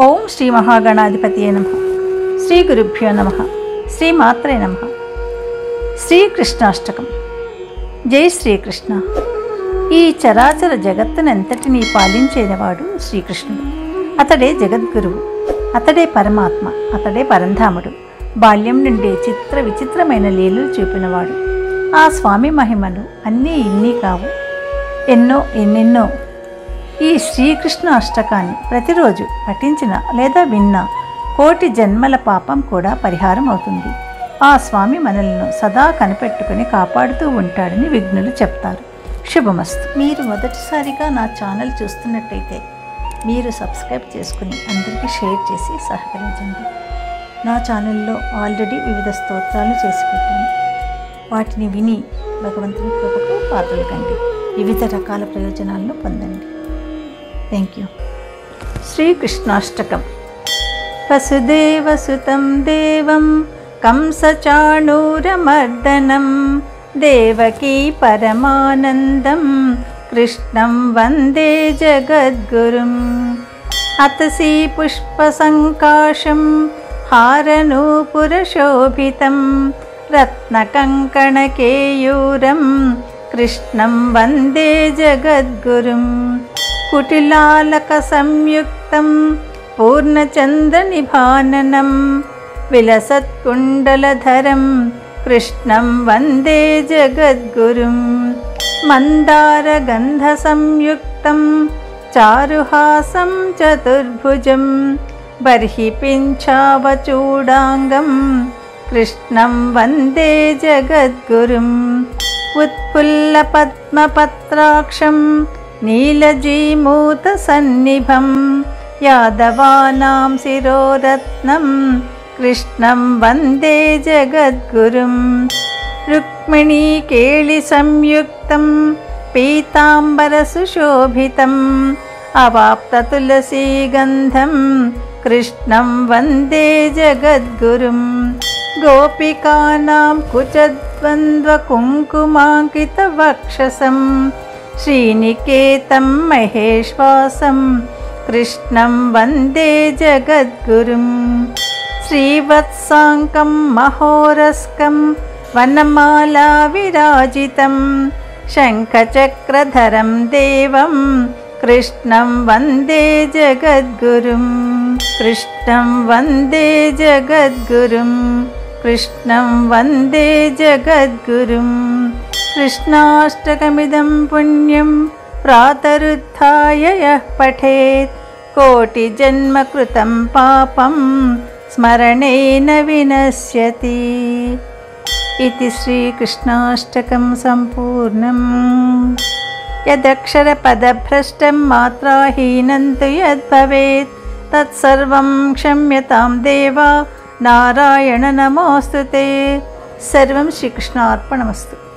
ఓం శ్రీ మహాగణాధిపతియే నమః. శ్రీ గురుభ్యో నమః. శ్రీ మాత్రే నమః. శ్రీకృష్ణాష్టకం. జై శ్రీకృష్ణ. ఈ చరాచర జగత్తునంతటినీ పాలించేవాడు శ్రీకృష్ణుడు. అతడే జగద్గురువు, అతడే పరమాత్మ, అతడే పరంధాముడు. బాల్యం నుండి చిత్ర విచిత్రమైన లీలలు చూపినవాడు. ఆ స్వామి మహిమలు అన్నీ ఇన్ని కావు, ఎన్నెన్నో. ఈ శ్రీకృష్ణ అష్టకాన్ని ప్రతిరోజు పఠించిన లేదా విన్నా కోటి జన్మల పాపం కూడా పరిహారం అవుతుంది. ఆ స్వామి మనలను సదా కనిపెట్టుకుని కాపాడుతూ ఉంటాడని విఘ్నులు చెప్తారు. శుభమస్తు. మీరు మొదటిసారిగా నా ఛానల్ చూస్తున్నట్టయితే మీరు సబ్స్క్రైబ్ చేసుకుని అందరికీ షేర్ చేసి సహకరించండి. నా ఛానల్లో ఆల్రెడీ వివిధ స్తోత్రాలు చేసి పెట్టాను. వాటిని విని భగవంతుని కృపకు పాత్రలు కండి. వివిధ రకాల ప్రయోజనాలను పొందండి. Thank you. శ్రీకృష్ణాష్టకం. వసుదేవసుతం దేవం కంసచాణూరమర్దనం దేవకీ పరమానందం కృష్ణం వందే జగద్గురుం. అతసీ పుష్పసంకాశం హారనూపురశోభితం రత్నకంకణకేయూరం కృష్ణం వందే జగద్గురుం. కుటిలాలక సంయుక్తం పూర్ణచంద్రనిభాననం విలసత్కుండలధరం కృష్ణం వందే జగద్గురుం. మందారగంధ సంయుక్తం చారుహాసం చతుర్భుజం బర్హి పింఛావచూడాంగం కృష్ణం వందే జగద్గురుం. ఉత్ఫుల్లపద్మపత్రాక్షం నీలజీమూతసన్నిభం యాదవానాం శిరోరత్నం కృష్ణం వందే జగద్గురుం. రుక్మిణీకేళి సంయుక్తం పీతాంబరసుశోభితం అవాప్తతులసీగంధం కృష్ణం వందే జగద్గురుం. గోపికానాం కుచద్వంద్వకుంకుమాంకితవక్షసం శ్రీనికేతం మహేశ్వాసం కృష్ణం వందే జగద్గురుం. శ్రీవత్సాంకం మహోరస్కం వనమాలా విరాజితం శంఖచక్రధరం దేవం కృష్ణం వందే జగద్గురుం. కృష్ణం వందే జగద్గురుం. కృష్ణం వందే జగద్గురుం. కృష్ణాష్టకమిదం పుణ్యం ప్రాతరుత్థాయ యః పఠేత్ కోటిజన్మకృతం పాపం స్మరణేన వినశ్యతి. ఇది శ్రీకృష్ణాష్టకం సంపూర్ణం. యదక్షరపదభ్రష్టం మాత్రాహీనం తు యద్భవేత్ తత్సర్వం క్షమ్యతాం దేవా నారాయణ నమోస్తుతే. సర్వం శ్రీకృష్ణార్పణమస్తు.